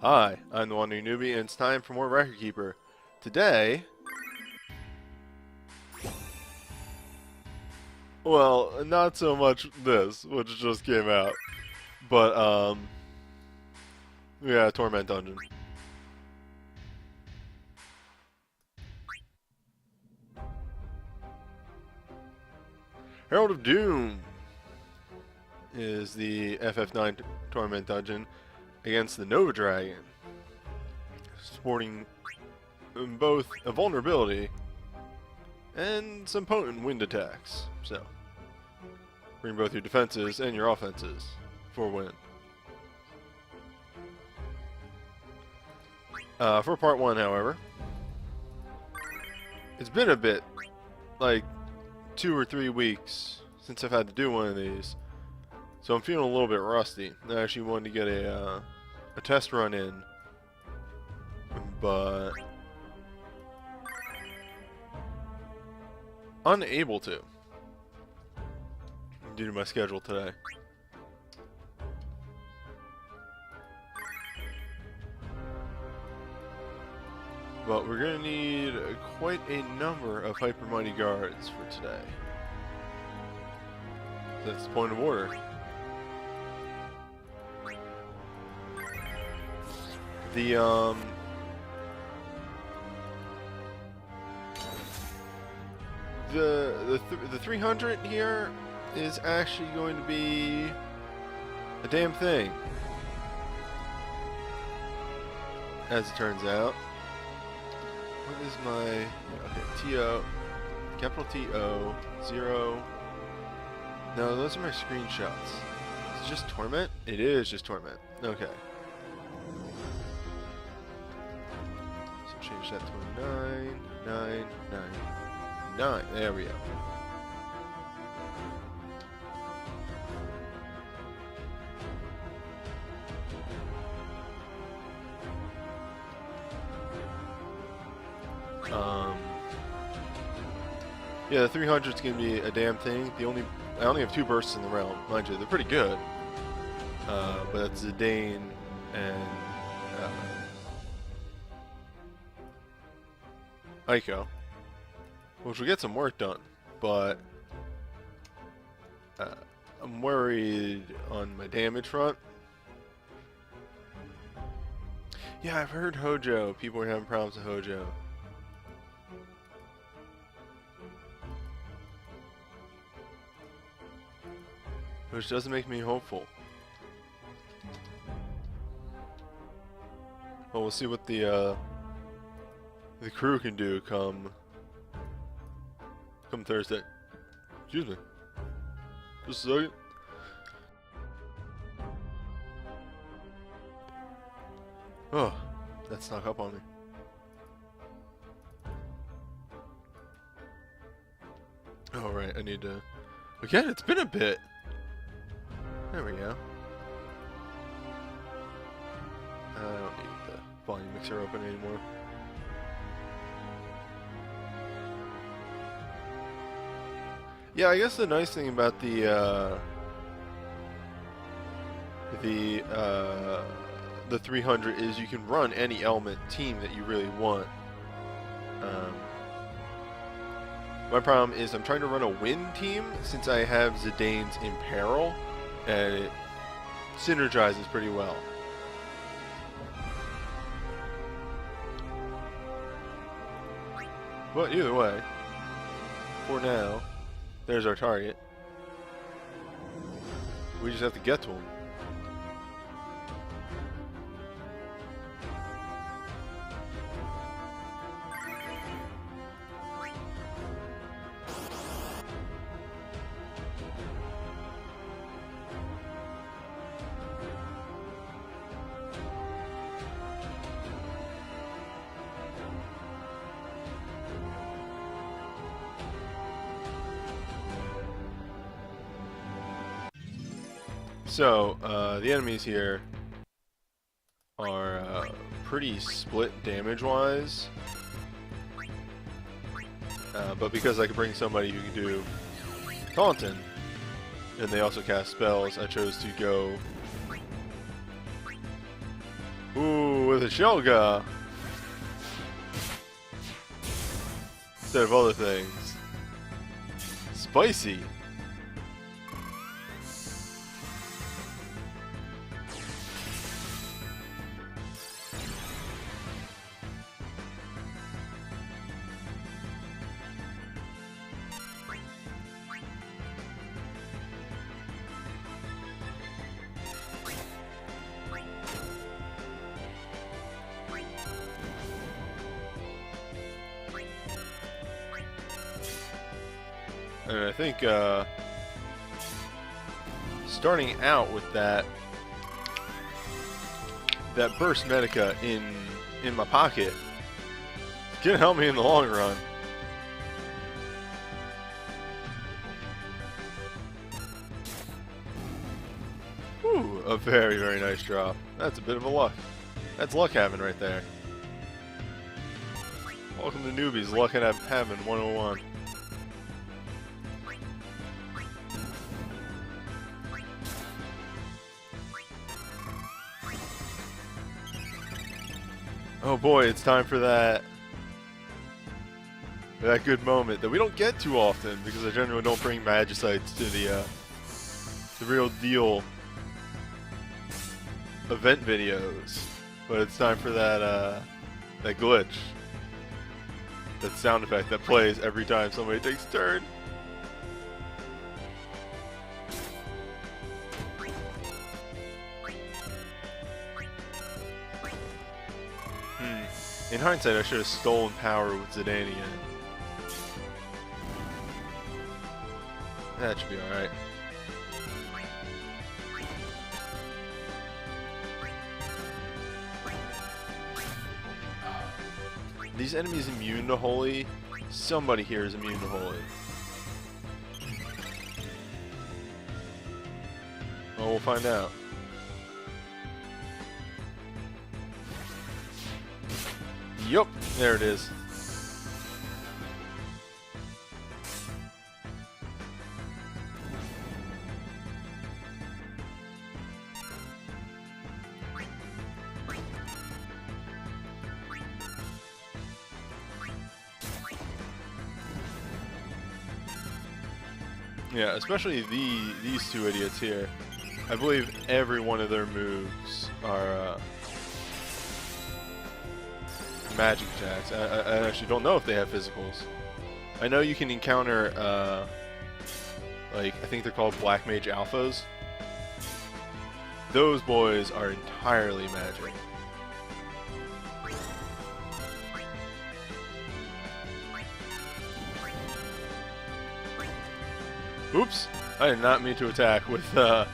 Hi, I'm the Wandering Newbie, and it's time for more Record Keeper. Today, well, not so much this, which just came out, but, yeah, Torment Dungeon. Herald of Doom is the FF9 Torment Dungeon against the Nova Dragon, sporting both a vulnerability and some potent wind attacks. So, bring both your defenses and your offenses for a win. For part 1, however, it's been a bit, like 2 or 3 weeks since I've had to do one of these, so I'm feeling a little bit rusty. I actually wanted to get a test run in, but unable to due to my schedule today. But we're going to need quite a number of Hyper Mighty Guards for today. That's the point of order. The 300 here is actually going to be a damn thing, as it turns out. What is my... okay, T-O, capital T-O, 0. No, those are my screenshots. Is it just Torment? It is just Torment. Okay. So change that to 9, 9, 9, 9. There we go. Yeah, the 300 is going to be a damn thing. I only have 2 bursts in the realm, mind you. They're pretty good, but that's Zidane and Aiko, which will get some work done. But I'm worried on my damage front. Yeah, I've heard Hojo. People are having problems with Hojo. Which doesn't make me hopeful. Well, we'll see what the crew can do come Thursday. Excuse me. Just a second. Oh, that snuck up on me. Alright, I need to... Again, it's been a bit. There we go. I don't need the volume mixer open anymore. Yeah, I guess the nice thing about the 300 is you can run any element team that you really want. My problem is I'm trying to run a wind team since I have Zidane's Imperil, and it synergizes pretty well. But either way, for now, there's our target. We just have to get to him. So, the enemies here are pretty split damage-wise, but because I could bring somebody who can do Taunting, and they also cast spells, I chose to go... Ooh, with a Shelga instead of other things. Spicy. And I think starting out with that burst Medica in my pocket can help me in the long run. Whew, a very, very nice drop. That's a bit of a luck. That's luck having right there. Welcome to Newbies, luck and having 101. Oh boy, it's time for that good moment that we don't get too often because I generally don't bring Magicites to the real deal event videos. But it's time for that glitch, that sound effect that plays every time somebody takes a turn. In hindsight, I should have stolen power with Zidane again. That should be alright. These enemies immune to Holy? Somebody here is immune to Holy. Well, we'll find out. Yup, there it is. Yeah, especially these two idiots here. I believe every one of their moves are magic attacks. I actually don't know if they have physicals. I know you can encounter, like, I think they're called Black Mage Alphas. Those boys are entirely magic. Oops! I did not mean to attack with, with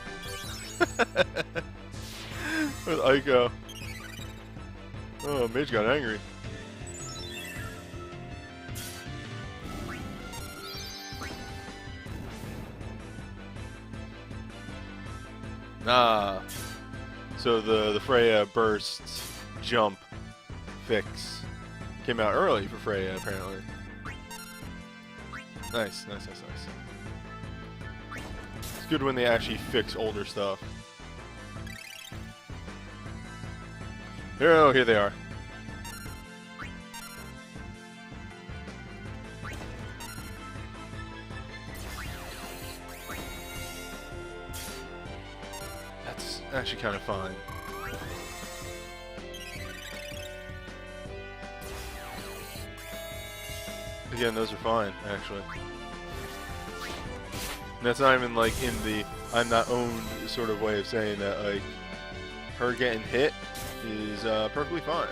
Ico. Oh, Mage got angry. Ah, so the Freya burst jump fix came out early for Freya, apparently. Nice, nice, nice, nice. It's good when they actually fix older stuff. Here they are. That's actually kind of fun. Again, those are fine, actually. And that's not even like in the I'm not owned sort of way of saying that, like, her getting hit is perfectly fine.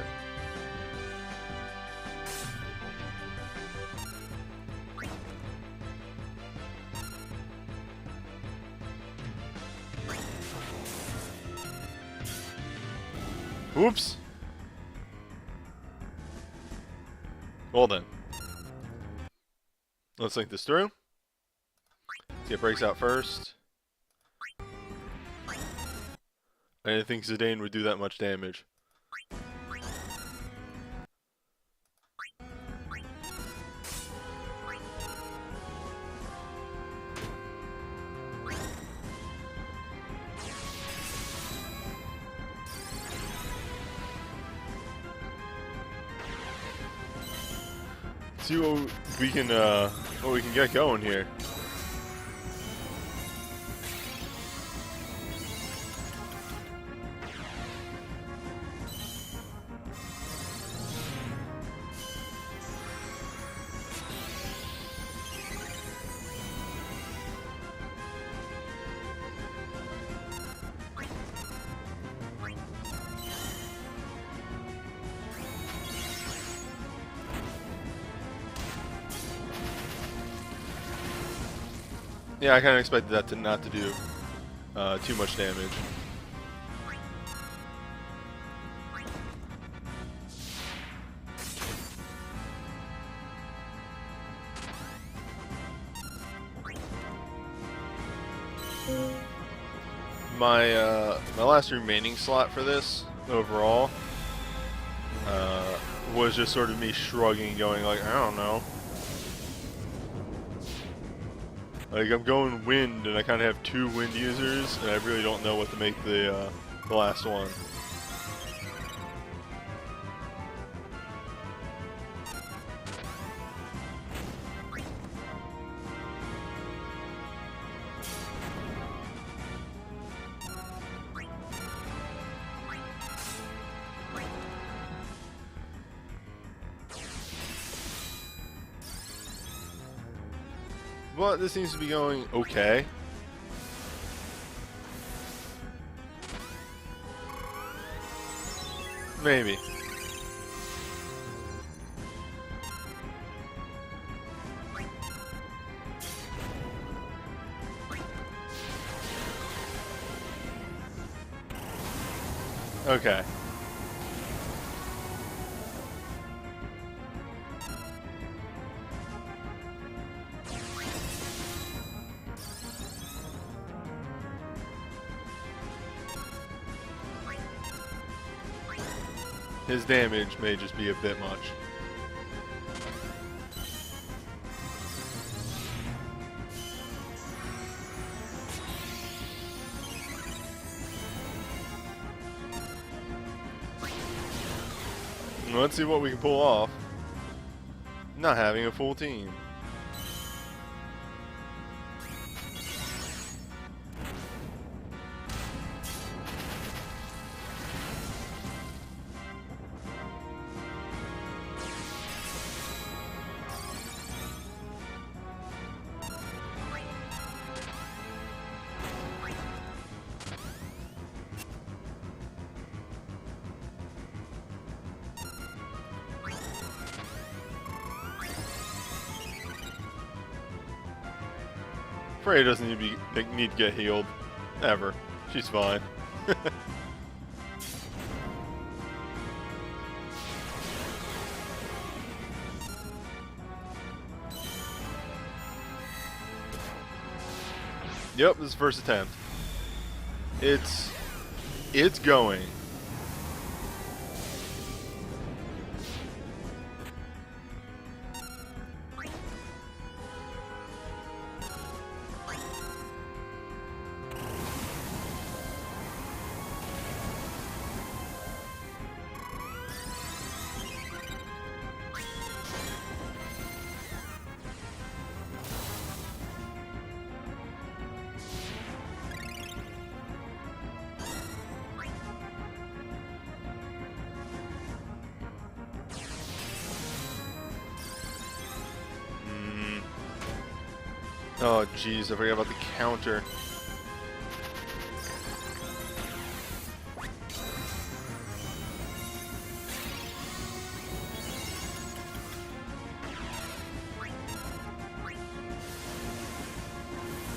Oops. Well then. Let's think this through. Let's get breaks out first. I didn't think Zidane would do that much damage. see what we can get going here. Yeah, I kind of expected that to not to do too much damage. My last remaining slot for this overall was just sort of me shrugging, going like, I don't know. Like, I'm going wind, and I kind of have 2 wind users, and I really don't know what to make the last one. But this seems to be going okay. Maybe. Okay. His damage may just be a bit much. Let's see what we can pull off. Not having a full team. Freya doesn't need to get healed. Ever. She's fine. Yep, this is the first attempt. It's going. Oh jeez, I forgot about the counter.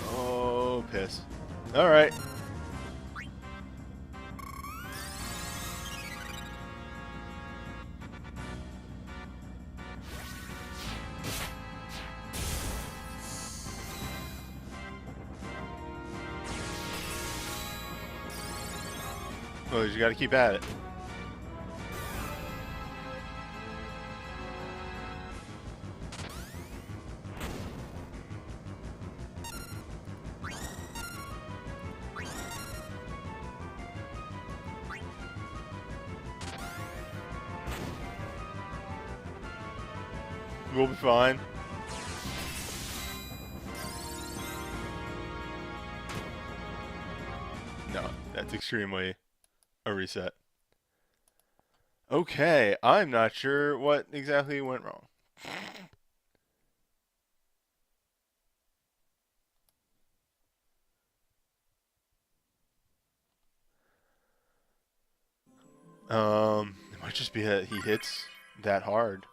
Oh, piss. Alright. Well, you gotta keep at it. We'll be fine. No, that's extremely a reset. Okay, I'm not sure what exactly went wrong. It might just be that he hits that hard.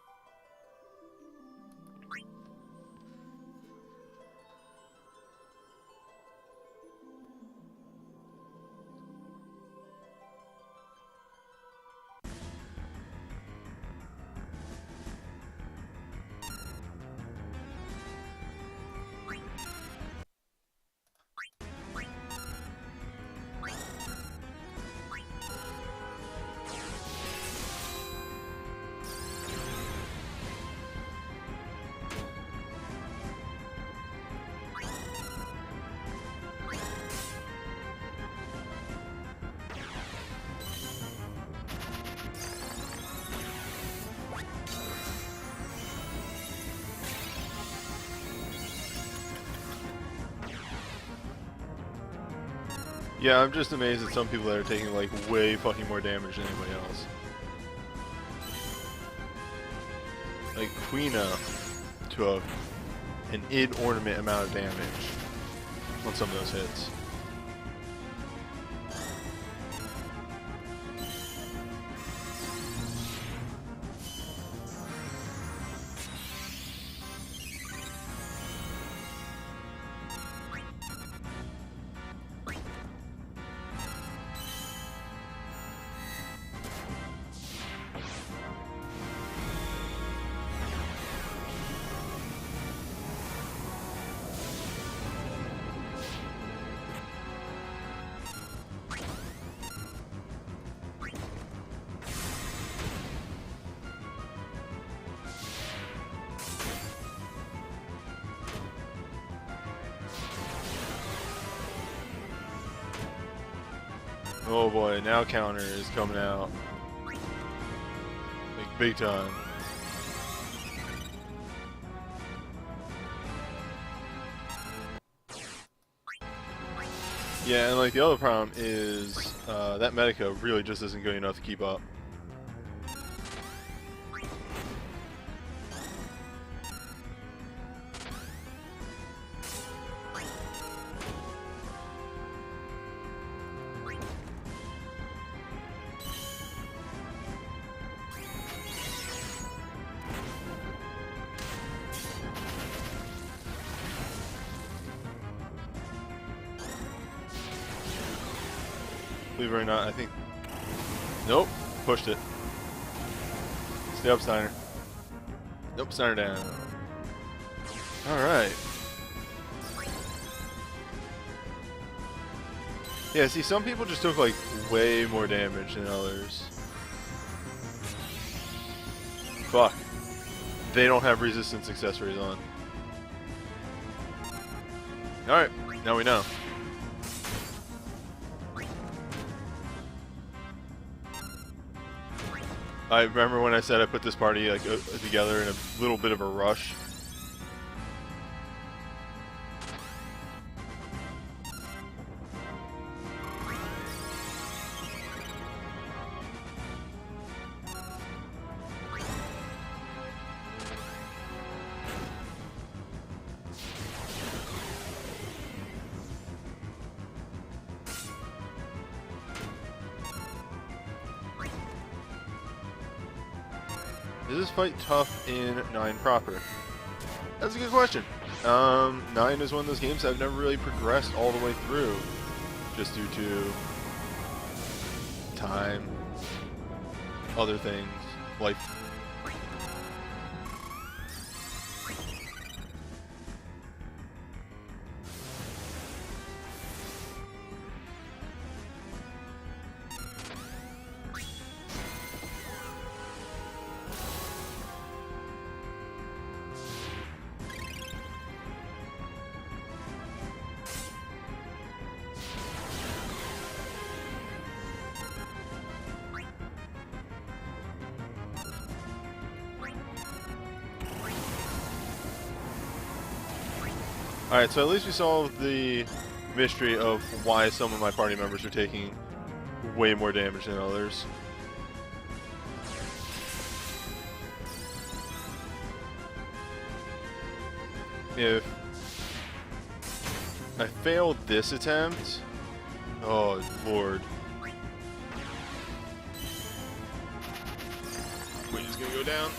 Yeah, I'm just amazed at some people that are taking like way fucking more damage than anybody else. Like Quina took an inordinate amount of damage on some of those hits. Oh boy, now counter is coming out. Like big time. Yeah, and like the other problem is that Medica really just isn't good enough to keep up. Believe it or not, I think... Nope, pushed it. Stay up, Steiner. Nope, Steiner down. Alright. Yeah, see, some people just took, like, way more damage than others. Fuck. They don't have resistance accessories on. Alright, now we know. I remember when I said I put this party like together in a little bit of a rush. Is this fight tough in 9 proper? That's a good question. 9 is one of those games I've never really progressed all the way through, just due to time, other things, life. Alright, so at least we solved the mystery of why some of my party members are taking way more damage than others. If I failed this attempt, oh lord. Queen's gonna go down.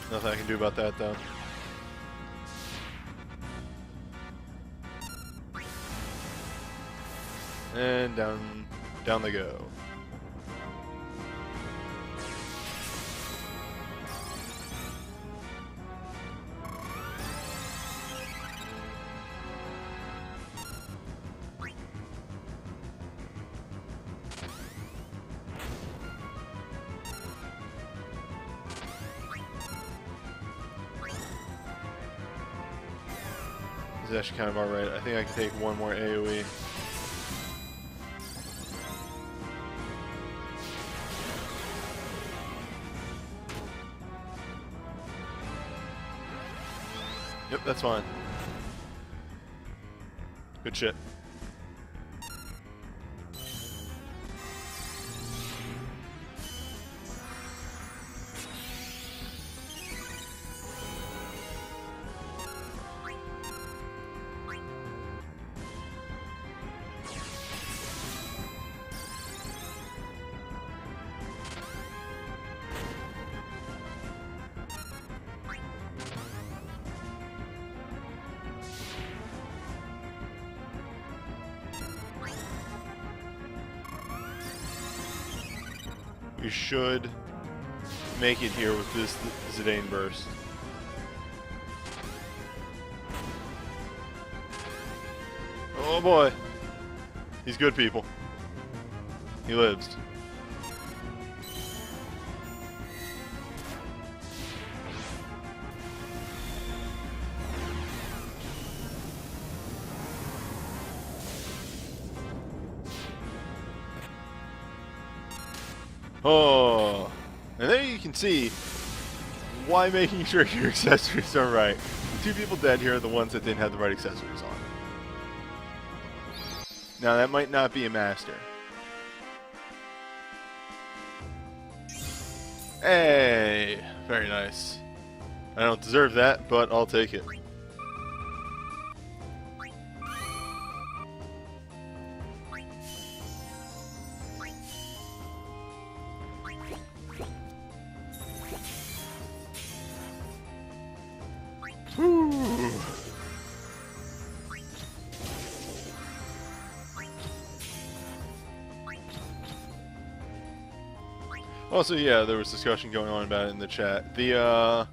Nothing I can do about that though. And down they go. This is actually kind of alright. I think I can take one more AoE. Yep, that's fine. Good shit. We should make it here with this Zidane burst. Oh boy. He's good, people. He lives. Oh, and there you can see why making sure your accessories are right. The 2 people dead here are the ones that didn't have the right accessories on. Now that might not be a master. Hey, very nice. I don't deserve that, but I'll take it. Whew. Also, yeah, there was discussion going on about it in the chat. The,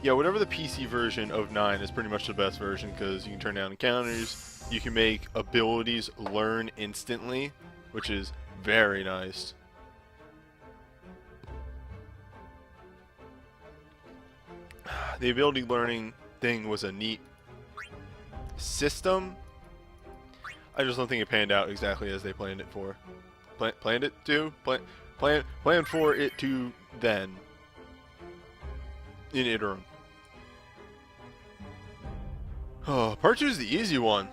yeah, whatever the PC version of 9 is pretty much the best version because you can turn down encounters, you can make abilities learn instantly, which is very nice. The ability learning thing was a neat system. I just don't think it panned out exactly as they planned it for. Planned it to? Planned for it to then. In interim. Oh, part 2 is the easy one.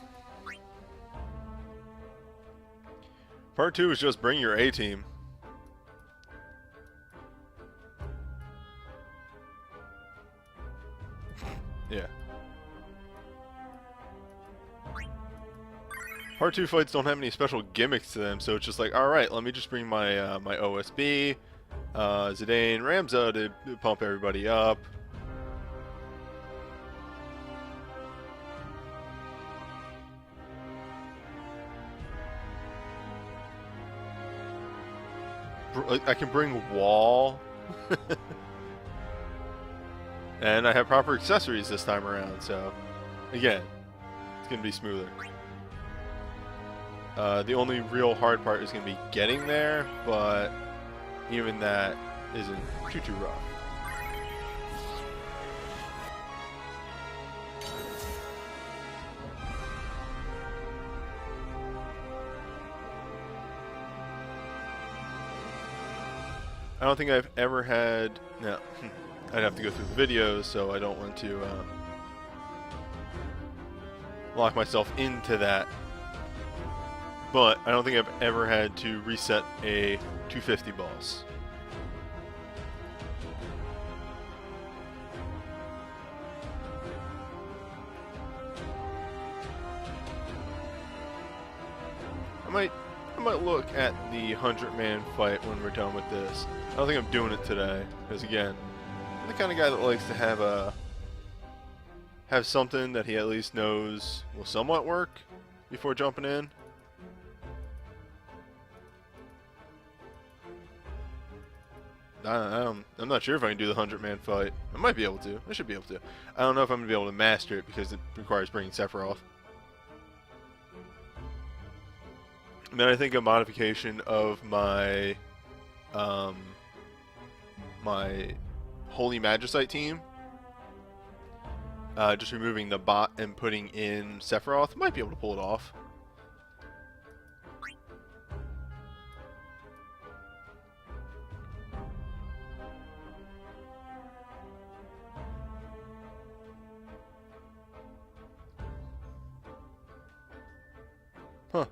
Part 2 is just bring your A-team. Yeah. Part 2 fights don't have any special gimmicks to them, so it's just like, alright, let me just bring my my OSB, Zidane, Ramza to pump everybody up. I can bring Wall. And I have proper accessories this time around, so again, it's going to be smoother. The only real hard part is going to be getting there, but even that isn't too rough. I don't think I've ever had... No. I'd have to go through the videos, so I don't want to lock myself into that. But I don't think I've ever had to reset a 250 boss. I might look at the 100-man fight when we're done with this. I don't think I'm doing it today, because again, I'm the kind of guy that likes to have something that he at least knows will somewhat work before jumping in. I'm not sure if I can do the 100-man fight. I might be able to. I should be able to. I don't know if I'm going to be able to master it because it requires bringing Sephiroth. And then I think a modification of my my Holy Magicite team, just removing the bot and putting in Sephiroth, might be able to pull it off. Huh.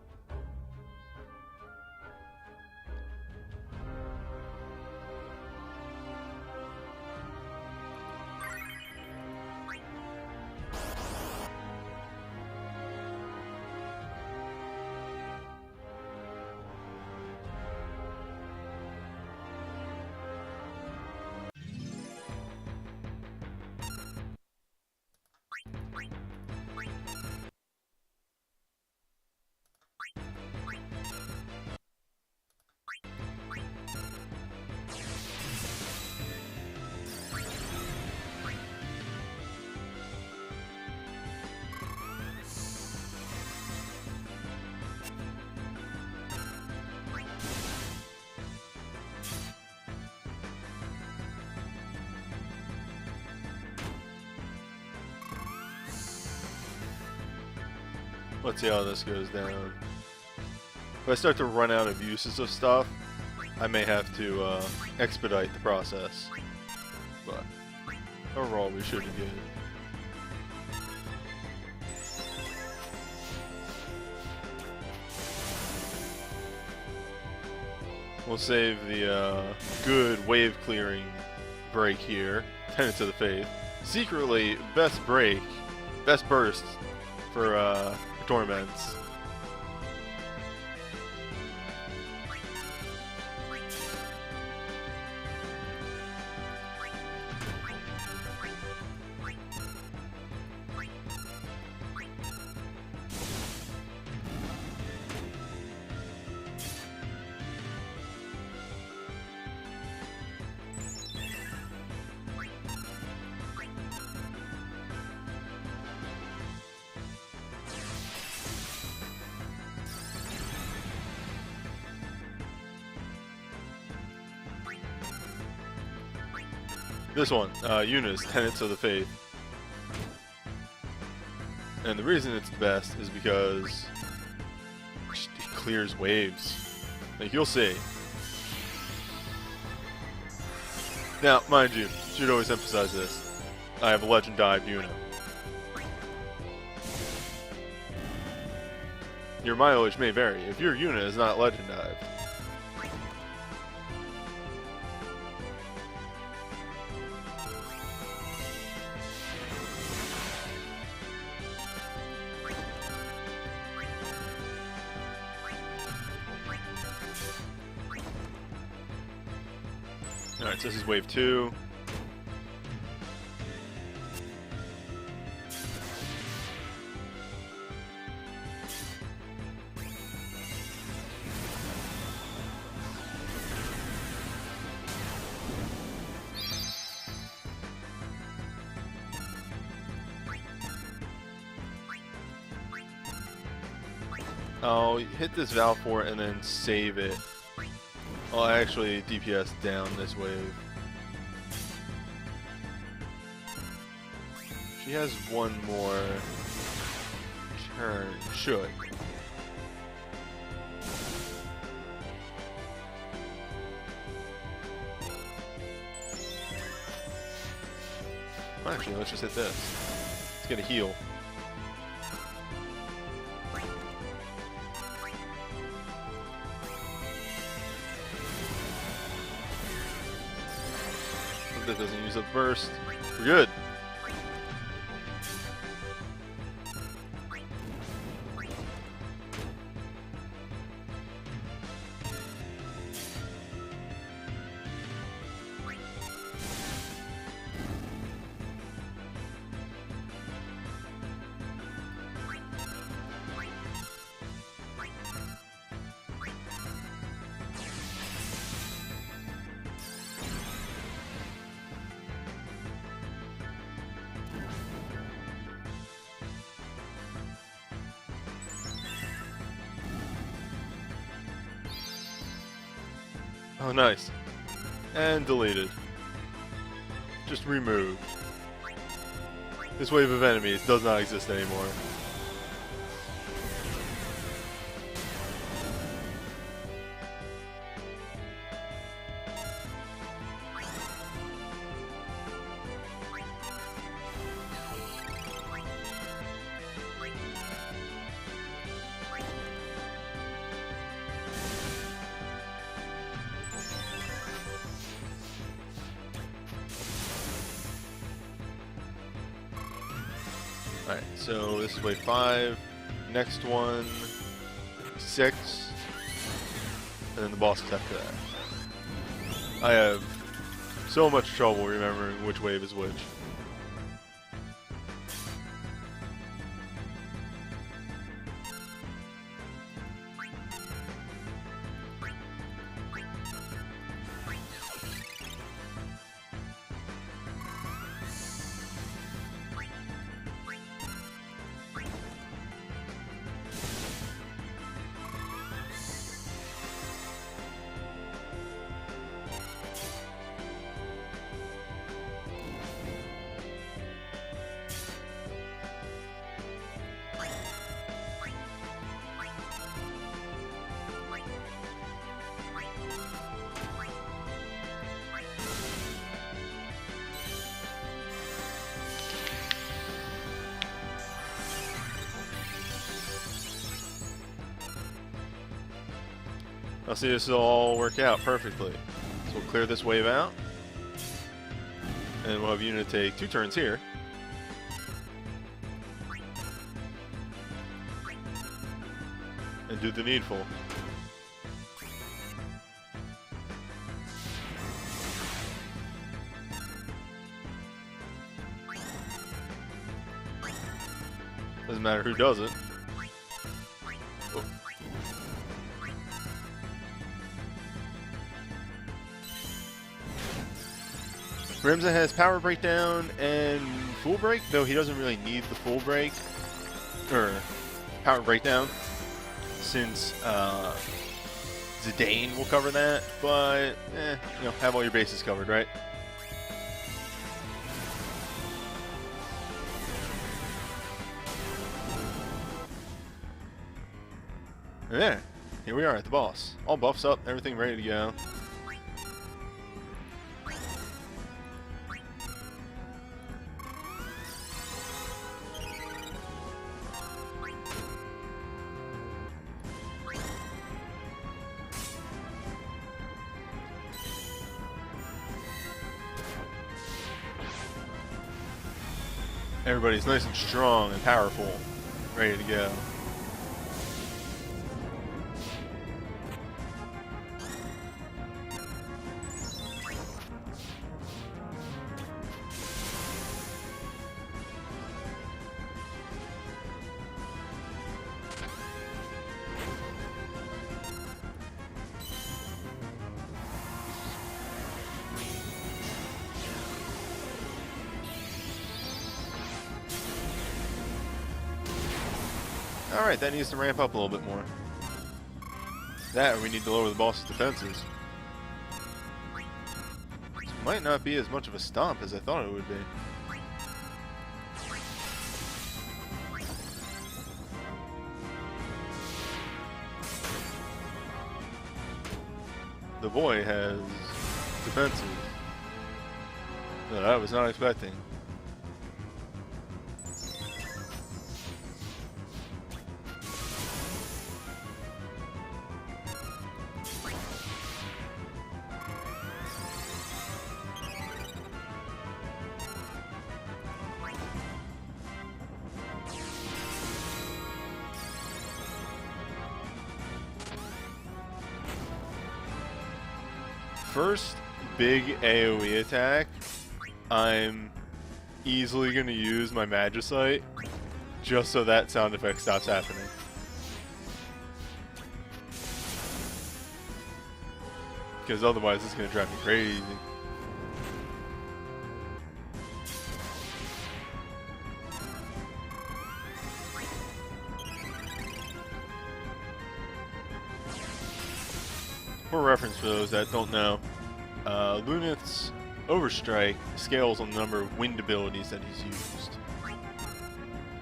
Let's see how this goes down. If I start to run out of uses of stuff, I may have to expedite the process. But overall, we should be good. We'll save the good wave clearing break here. Tenets of the Faith. Secretly, best burst for Torments. This one, Yuna's Tenets of the Faith. And the reason it's the best is because it clears waves. Like, you'll see. Now, mind you, should always emphasize this. I have a Legend Dive Yuna. Your mileage may vary. If your Yuna is not Legend Dive, alright, so this is wave 2. I'll hit this valve for it and then save it. I'll actually DPS down this wave. She has one more turn. Should. Actually, let's just hit this. Let's get a heal. Hope that doesn't use up burst. We're good. Oh, nice. And deleted. Just removed. This wave of enemies does not exist anymore. Alright, so this is wave 5, next one, 6, and then the bosses after that. I have so much trouble remembering which wave is which. I'll see this will all work out perfectly. So we'll clear this wave out. And we'll have Yuna take 2 turns here. And do the needful. Doesn't matter who does it. Oh. Rimza has power breakdown and full break, though he doesn't really need the full break or power breakdown since Zidane will cover that. But you know, have all your bases covered, right? And there, here we are at the boss. All buffs up, everything ready to go. Everybody's nice and strong and powerful, ready to go. Alright, that needs to ramp up a little bit more. That, or we need to lower the boss's defenses. This might not be as much of a stomp as I thought it would be. The boy has defenses that I was not expecting. first big AoE attack, I'm easily going to use my Magicite just so that sound effect stops happening. Because otherwise it's going to drive me crazy. For reference for those that don't know, Lunith's Overstrike scales on the number of wind abilities that he's used.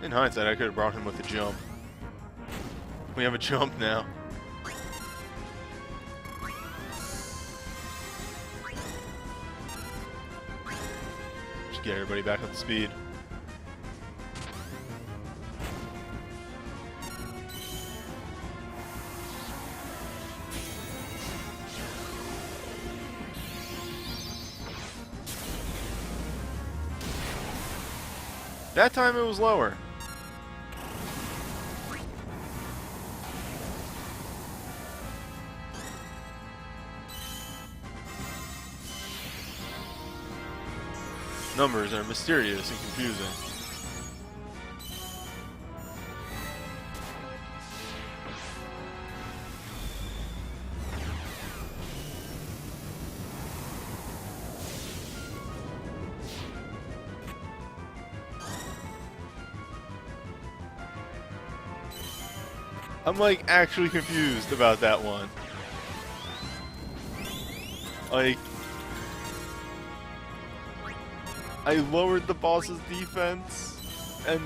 In hindsight, I could have brought him with a jump. We have a jump now. Just get everybody back up to speed. That time it was lower. Numbers are mysterious and confusing. I'm like actually confused about that one. Like, I lowered the boss's defense, and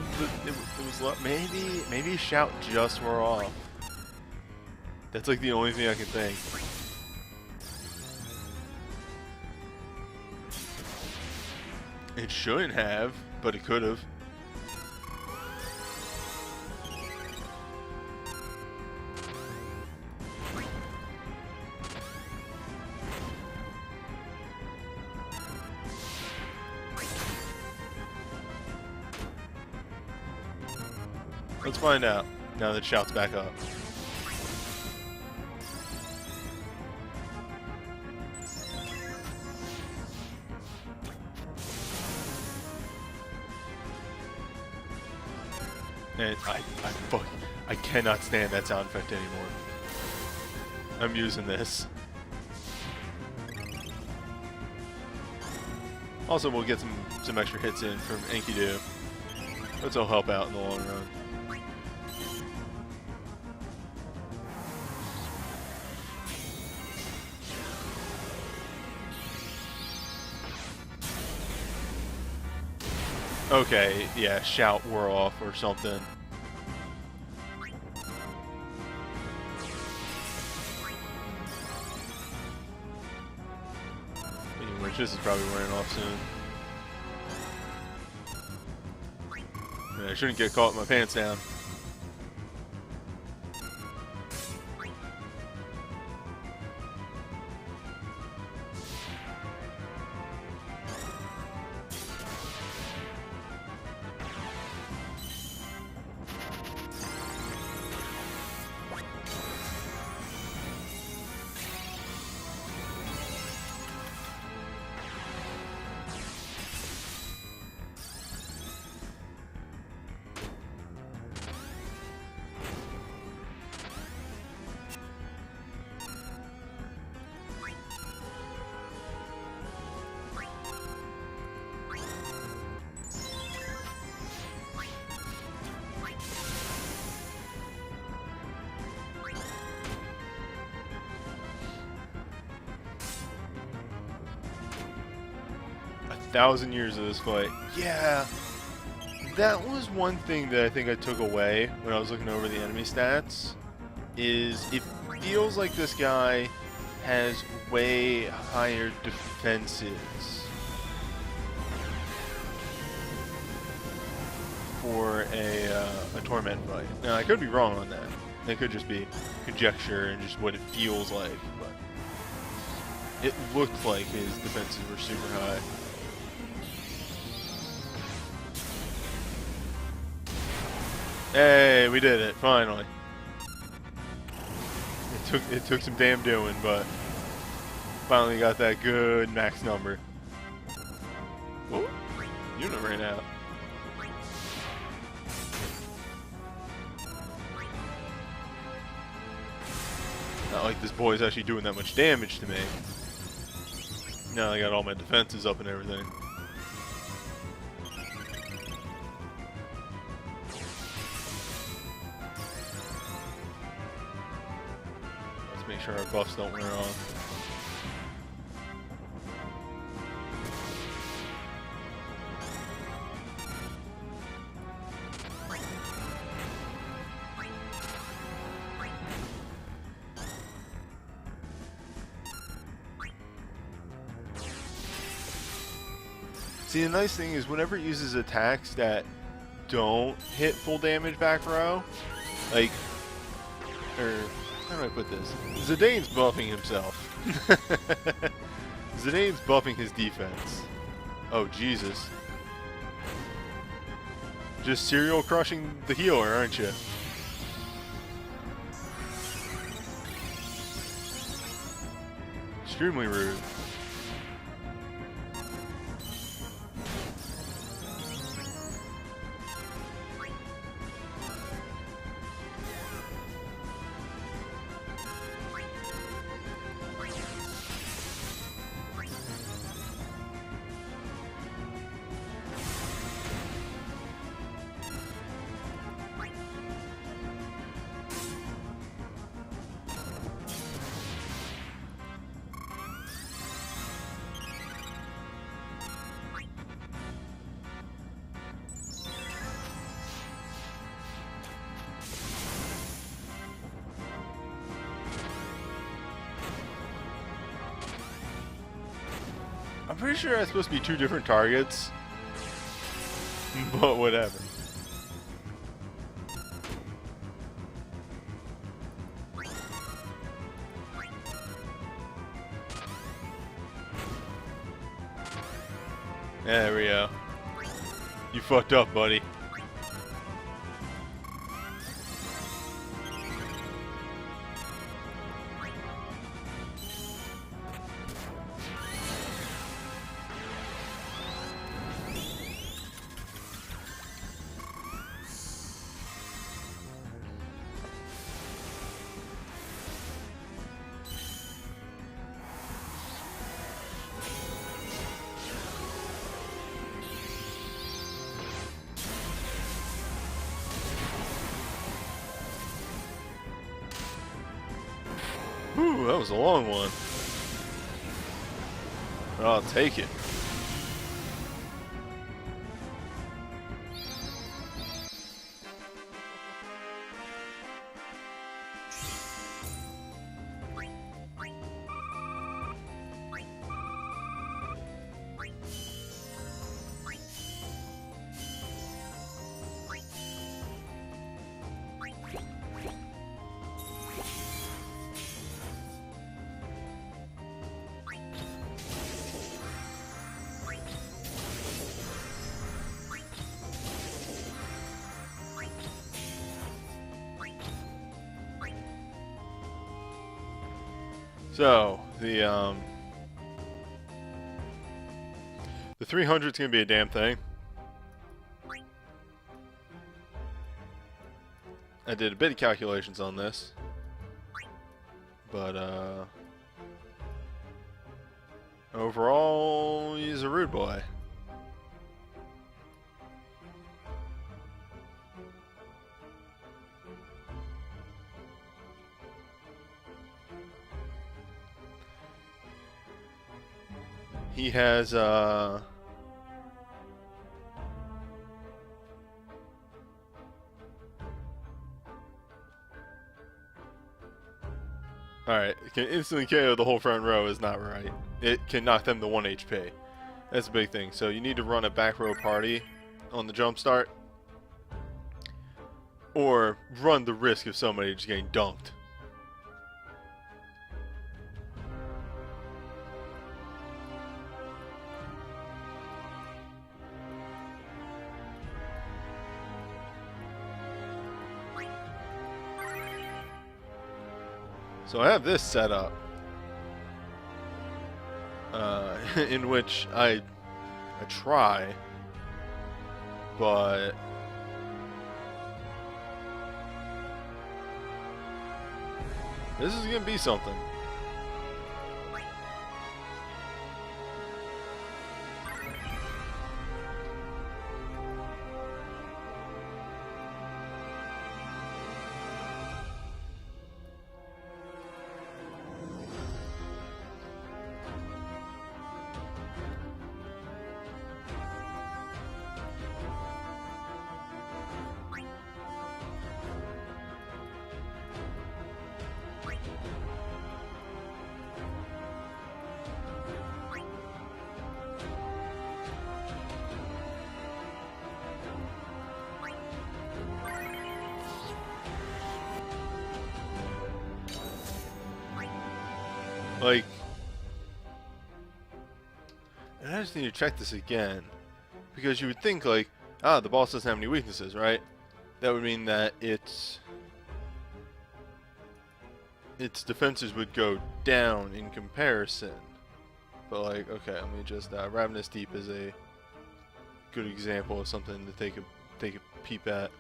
it was low. Maybe shout just wore off. That's like the only thing I can think. It shouldn't have, but it could have. Let's find out, now that shout's back up. And I cannot stand that sound effect anymore. I'm using this. Also, we'll get some extra hits in from Enkidu. Which will help out in the long run. Okay, yeah, shout wore off or something. Speaking of which, this is probably wearing off soon. Yeah, I shouldn't get caught with my pants down. Thousand years of this fight. Yeah, that was one thing that I think I took away when I was looking over the enemy stats, is it feels like this guy has way higher defenses for a Torment fight. Now, I could be wrong on that. That could just be conjecture and just what it feels like, but it looked like his defenses were super high. Hey, we did it, finally. It took some damn doing, but Finally got that good max number. Oh, unit ran out. Not like this boy's actually doing that much damage to me. Now I got all my defenses up and everything. Let's make sure our buffs don't wear off. See, the nice thing is whenever it uses attacks that don't hit full damage back row, like, or how do I put this? Zidane's buffing himself. Zidane's buffing his defense. Oh, Jesus. Just serial crushing the healer, aren't you? Extremely rude. I'm pretty sure that's supposed to be two different targets, but whatever. There we go. You fucked up, buddy. Whew, that was a long one. But I'll take it. So, the 300's gonna be a damn thing. I did a bit of calculations on this, but overall, he's a rude boy. He has alright, it can instantly KO the whole front row is not right. It can knock them to 1 HP. That's a big thing. So you need to run a back row party on the jump start, or run the risk of somebody just getting dunked. So I have this set up. in which I try, but this is gonna be something. Like, and I just need to check this again, because you would think like, the boss doesn't have any weaknesses, right? That would mean that its defenses would go down in comparison. But like, okay, let me just Ravenous Deep is a good example of something to take a peep at.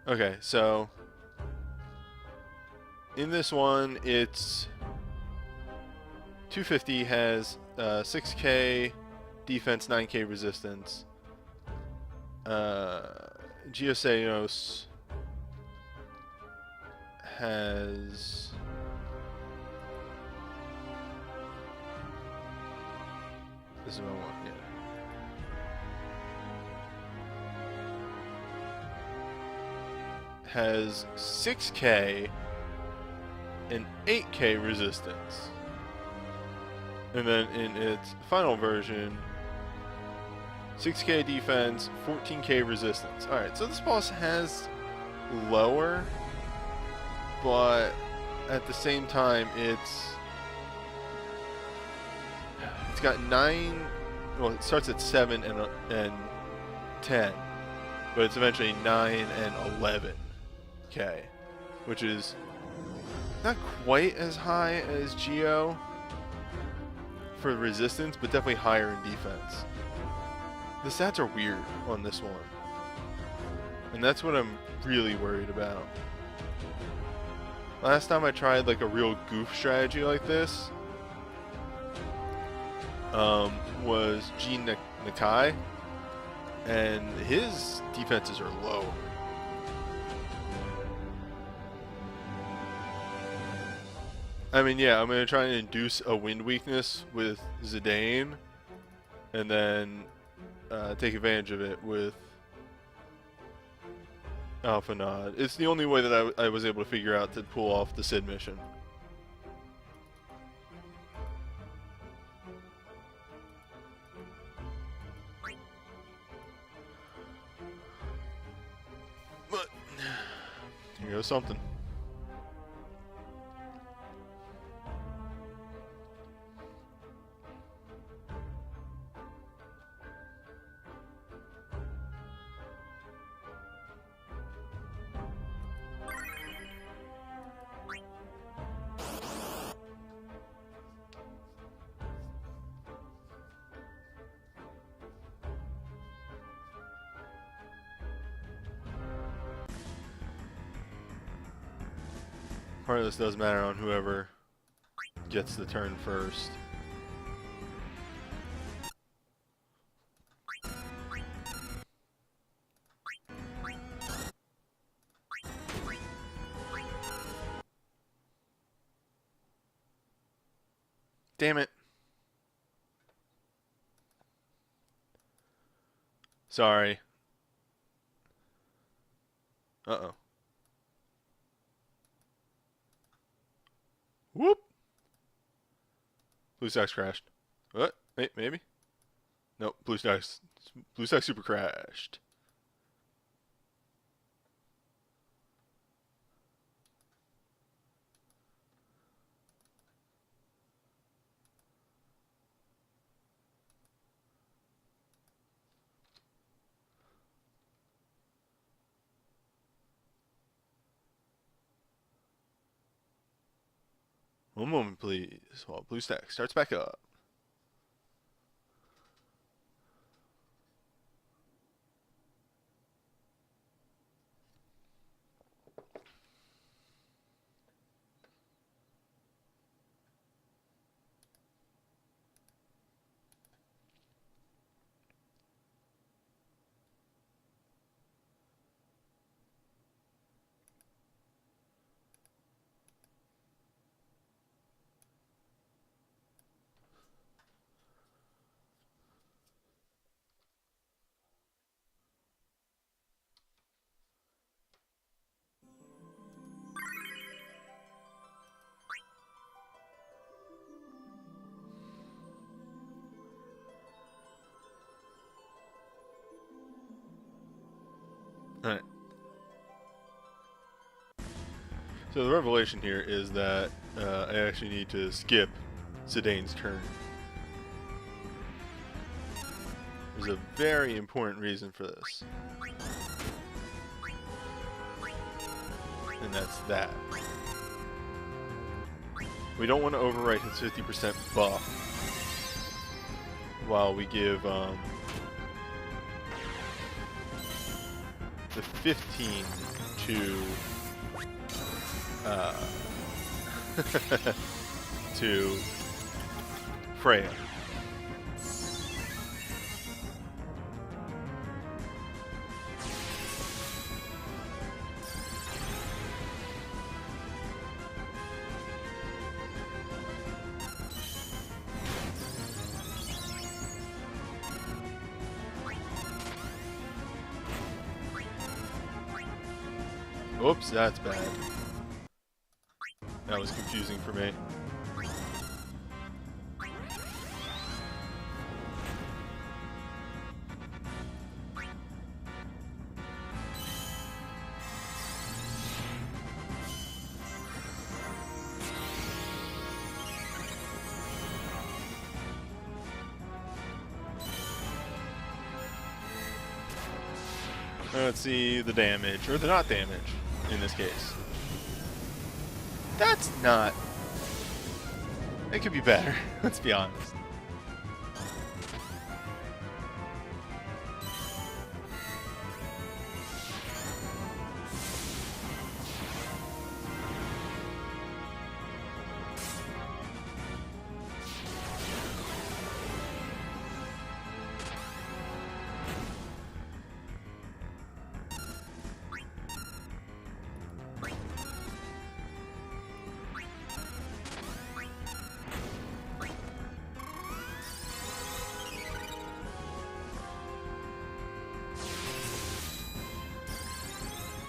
Okay, so in this one, it's 250 has 6k defense, 9k resistance. Geosenos has this is what I want, yeah. Has 6k and 8k resistance. And then in its final version, 6k defense, 14k resistance. Alright, so this boss has lower, but at the same time it's got 9, well, it starts at 7 and 10, but it's eventually 9 and 11k, which is not quite as high as Geo for resistance, but definitely higher in defense. The stats are weird on this one, and that's what I'm really worried about. Last time I tried like a real goof strategy like this was G Nakai, and his defenses are low. I mean, yeah, I'm going to try and induce a wind weakness with Zidane, and then take advantage of it with Alpha Nod. It's the only way that I was able to figure out to pull off the Sid mission. But here goes something. Part of this does matter on whoever gets the turn first. Damn it. Sorry. Uh-oh. Whoop! Blue Stacks crashed. What? Wait, maybe? Nope, Blue Stacks super crashed. One moment, please, while BlueStack starts back up. Alright. So the revelation here is that I actually need to skip Zidane's turn. There's a very important reason for this. And that's that. We don't want to overwrite his 50% buff while we give the 15 to to Freya. Oops, that's bad. That was confusing for me. Let's see the damage, or the not damage, in this case. That's not... It could be better, let's be honest.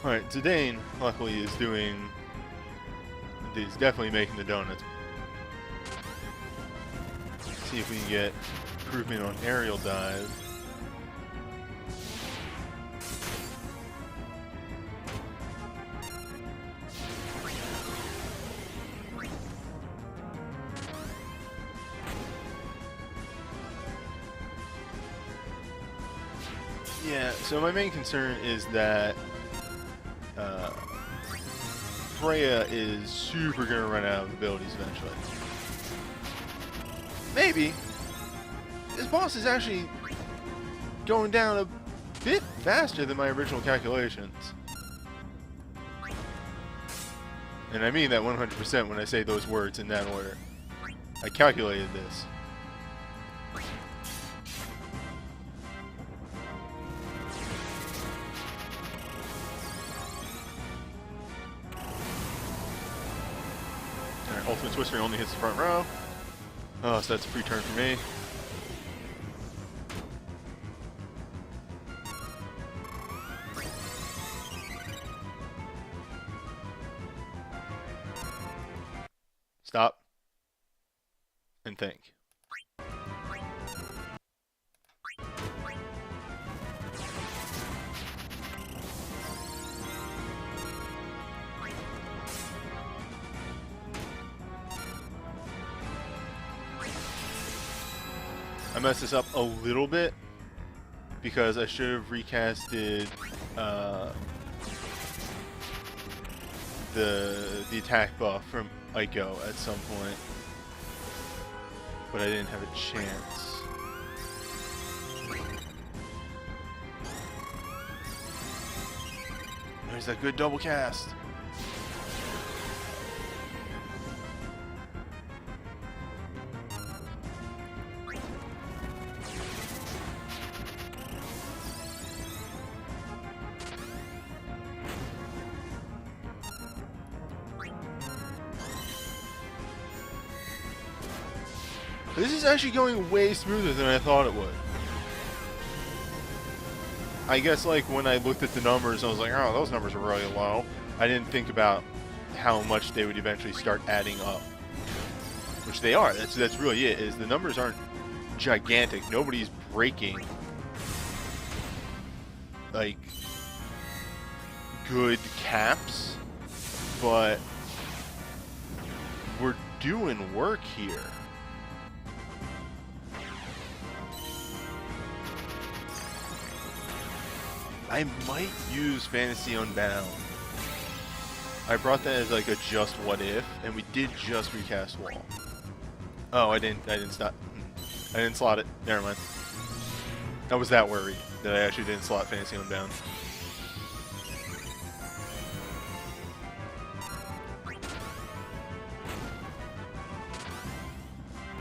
Alright, Zidane, luckily, is doing... He's definitely making the donuts. Let's see if we can get improvement on aerial dive. Yeah, so my main concern is that Freya is super gonna run out of abilities eventually. Maybe this boss is actually going down a bit faster than my original calculations. And I mean that 100% when I say those words in that order. I calculated this. Ultimate Twister only hits the front row. Oh, so that's a free turn for me. Stop. And think. I messed this up a little bit because I should have recasted the attack buff from Ico at some point, but I didn't have a chance. There's that good double cast. This is actually going way smoother than I thought it would. I guess like when I looked at the numbers, I was like, oh, those numbers are really low. I didn't think about how much they would eventually start adding up. Which they are. That's really it, is the numbers aren't gigantic. Nobody's breaking like good caps, but we're doing work here. I might use Fantasy Unbound. I brought that as like a just what if, and we did just recast Wall. Oh, I didn't stop. I didn't slot it. Never mind. I was that worried that I actually didn't slot Fantasy Unbound.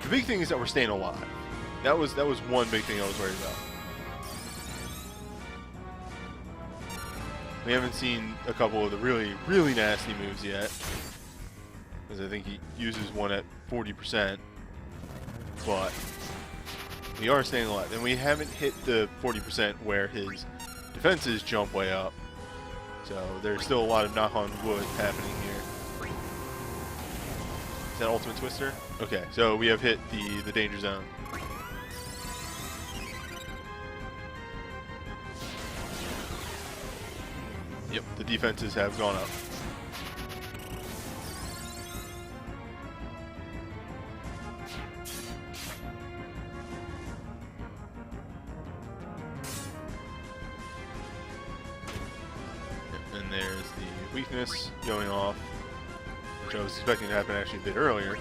The big thing is that we're staying alive. That was one big thing I was worried about. We haven't seen a couple of the really, really nasty moves yet. Because I think he uses one at 40%. But we are staying alive. And we haven't hit the 40% where his defenses jump way up. So there's still a lot of knock on wood happening here. Is that Ultimate Twister? Okay, so we have hit the danger zone. Yep, the defenses have gone up. Yep, and there's the weakness going off, which I was expecting to happen actually a bit earlier.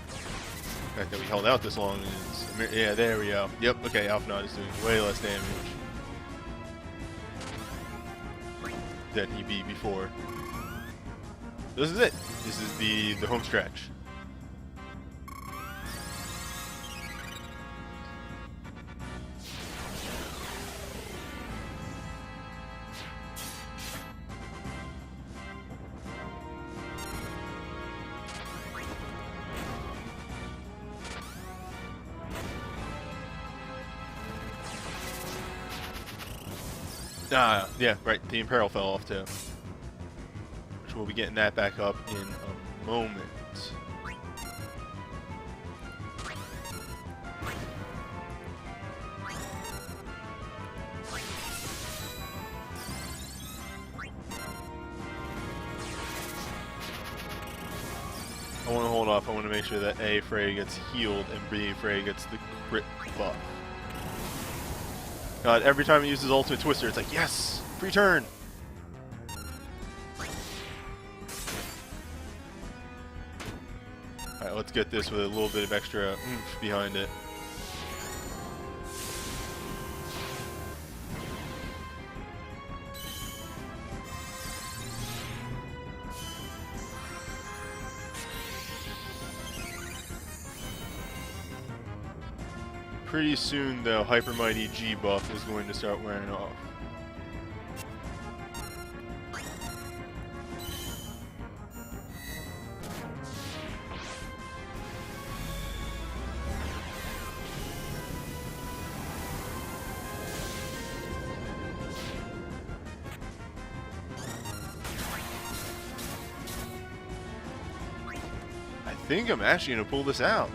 The fact that we held out this long is... Yeah, there we go. Yep, okay, Alphanot is doing way less damage than he be before. This is it. This is the home stretch. Yeah, right. The Imperial fell off too. Which we'll be getting that back up in a moment. I want to hold off. I want to make sure that A, Frey gets healed, and B, Frey gets the crit buff. God, every time he uses Ultimate Twister, it's like, yes! Free turn! Alright, let's get this with a little bit of extra oomph behind it. Pretty soon, the Hyper Mighty G buff is going to start wearing off. I think I'm actually going to pull this out.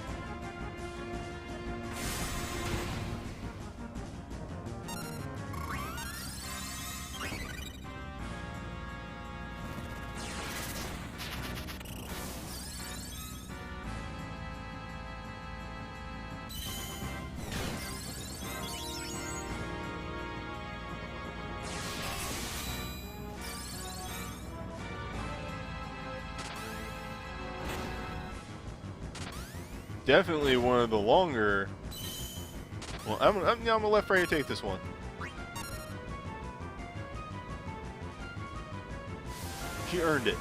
Definitely one of the longer. Well, I'm gonna let Freya take this one. She earned it.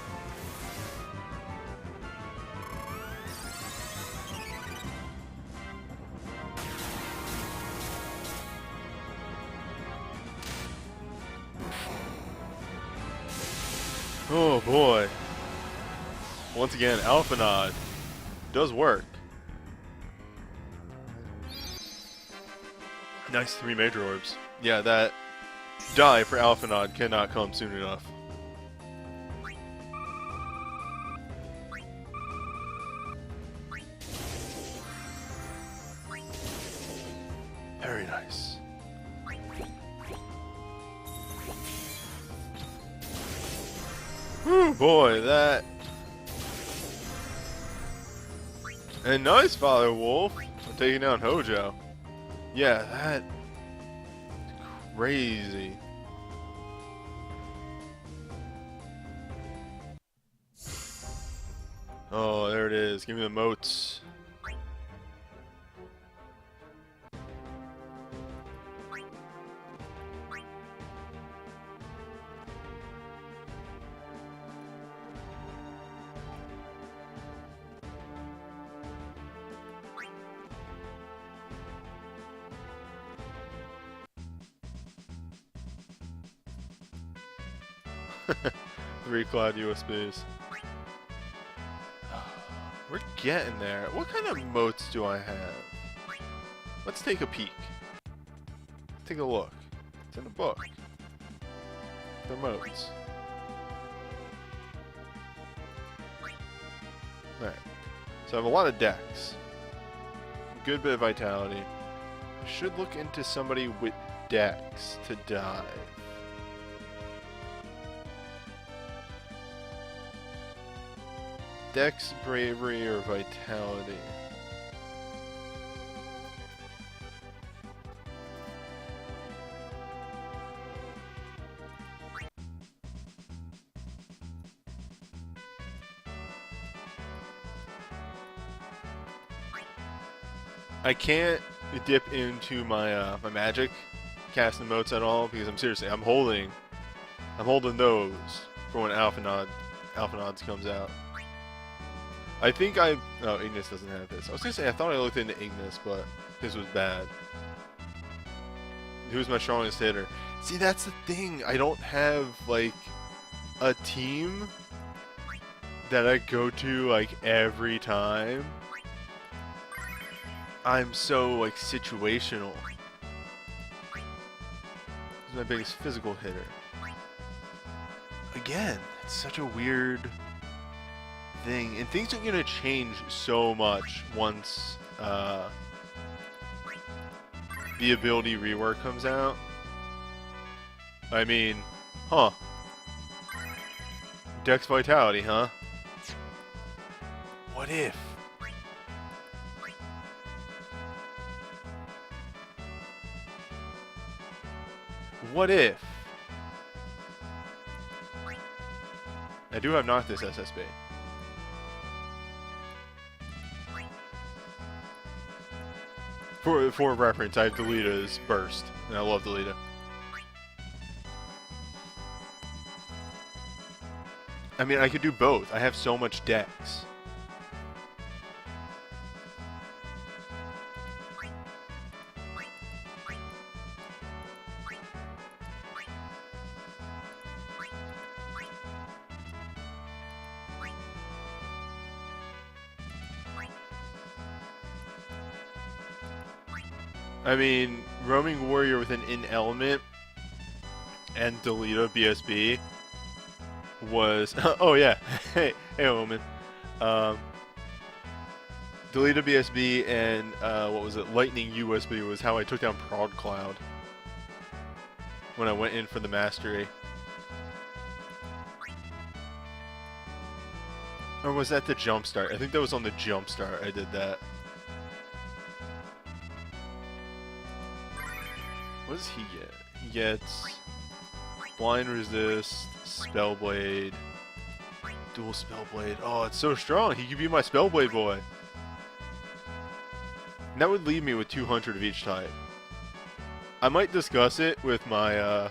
Oh boy. Once again, Alpha Nod does work. Nice 3 major orbs. Yeah, that die for Alpha Nod cannot come soon enough. Very nice. Whew, boy, that. And nice, Father Wolf. I'm taking down Hojo. Yeah, that. Crazy. Oh, there it is. Give me the moats. Three cloud USBs. We're getting there. What kind of moats do I have? Let's take a peek. Take a look. It's in the book. They're moats. Alright. So I have a lot of decks. Good bit of vitality. I should look into somebody with decks to dive. Dex, bravery, or vitality. I can't dip into my my magic casting motes at all because I'm holding those for when Alpha Nods comes out. I think oh, Ignis doesn't have this. I was gonna say I thought I looked into Ignis, but his was bad. Who's my strongest hitter? See, that's the thing. I don't have like a team that I go to like every time. I'm so like situational. He's my biggest physical hitter. Again, it's such a weird thing, and things are gonna change so much once the ability rework comes out. I mean, huh? Dex vitality, huh? What if? What if? I do have Noctis SSB. For reference, I have Delita's Burst, and I love Delita. I mean, I could do both. I have so much Dex. I mean, Roaming Warrior with an in-element and Delita BSB was... oh yeah, hey woman. Delita BSB and, what was it, Lightning USB was how I took down Prod Cloud when I went in for the Mastery. Or was that the Jumpstart? I think that was on the Jumpstart I did that. What does he get? He gets Blind Resist, Spellblade, Dual Spellblade. Oh, it's so strong. He could be my Spellblade boy. And that would leave me with 200 of each type. I might discuss it with my,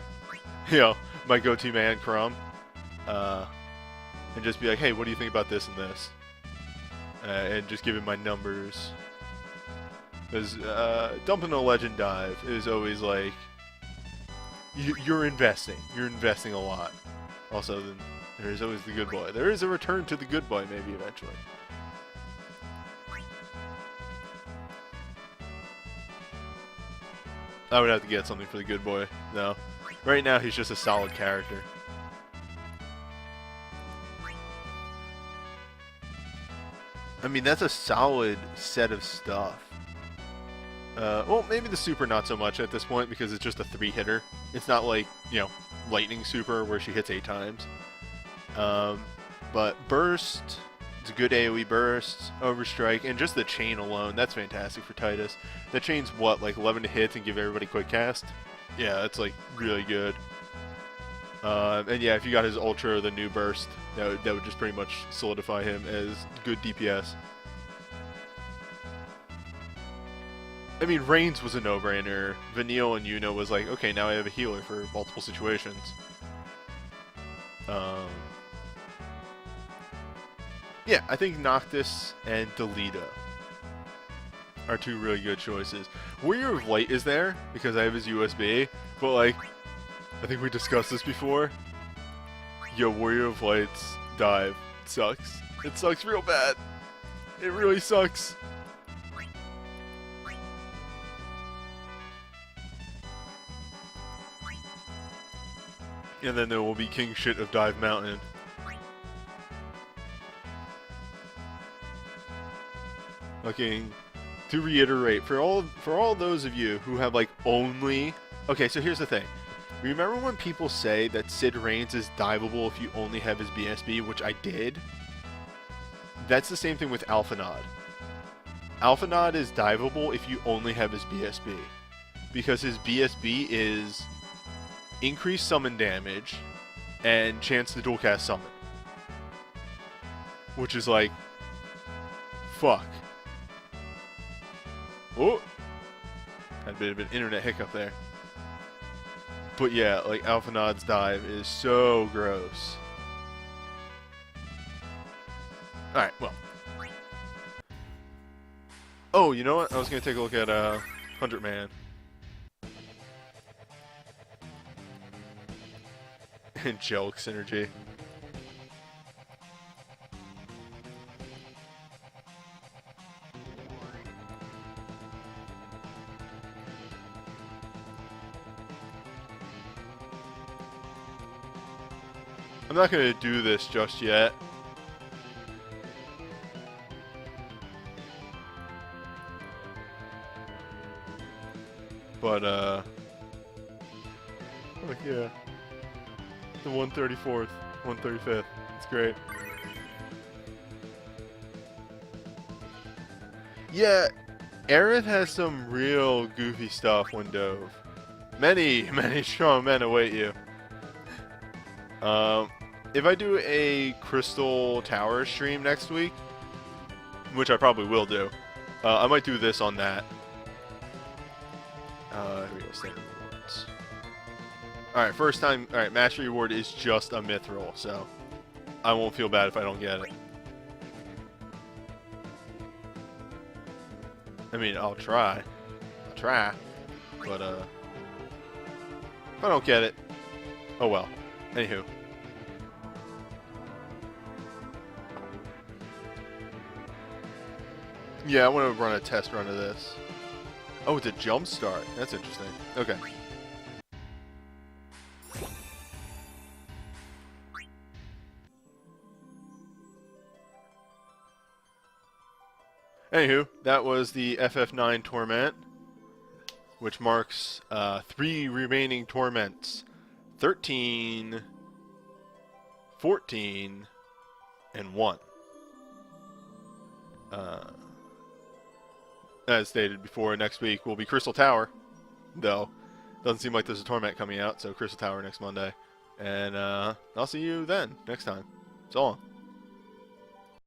my go-to man, Crumb. And just be like, hey, what do you think about this and this? And just give him my numbers. Because dumping a legend dive is always like, you're investing. You're investing a lot. Also, then there's always the good boy. There is a return to the good boy, maybe, eventually. I would have to get something for the good boy. No. Right now, he's just a solid character. I mean, that's a solid set of stuff. Well, maybe the super not so much at this point because it's just a 3-hitter. It's not like, Lightning Super where she hits 8 times. But Burst, it's a good AoE burst, Overstrike, and just the chain alone, that's fantastic for Titus. That chain's what, like 11 to hit and give everybody quick cast? Yeah, that's like really good. And yeah, if you got his Ultra or the new burst, that would just pretty much solidify him as good DPS. I mean, Reigns was a no-brainer. Vanille and Yuno was like, okay, now I have a healer for multiple situations. Yeah, I think Noctis and Delita are 2 really good choices. Warrior of Light is there, because I have his USB, but like, I think we discussed this before. Yo, Warrior of Light's dive sucks. It sucks real bad. It really sucks. And then there will be king shit of Dive Mountain. Looking to reiterate, for all those of you who have like only... Okay, so here's the thing. Remember when people say that Sid Reigns is diveable if you only have his BSB, which I did? That's the same thing with Alphanod. Alphanod is diveable if you only have his BSB. Because his BSB is increased summon damage and chance to dual cast summon. Which is like... Fuck. Oh! Had a bit of an internet hiccup there. But yeah, like Alphanod's dive is so gross. Alright, well. Oh, you know what? I was going to take a look at 100 Man. Angelic Synergy. I'm not going to do this just yet. But, oh yeah. The 134th, 135th. It's great. Yeah, Aerith has some real goofy stuff when dove. Many, many strong men await you. If I do a Crystal Tower stream next week, which I probably will do, I might do this on that. Here we go, standard rewards. Alright, first time, alright, Mastery Reward is just a Mithril, so I won't feel bad if I don't get it. I mean, I'll try. But, if I don't get it, oh well. Anywho. Yeah, I want to run a test run of this. Oh, it's a jump start. That's interesting. Okay. Anywho, that was the FF9 Torment, which marks 3 remaining Torments. 13, 14, and 1. As stated before, next week will be Crystal Tower, though. Doesn't seem like there's a Torment coming out, so Crystal Tower next Monday. And I'll see you then, next time. So long.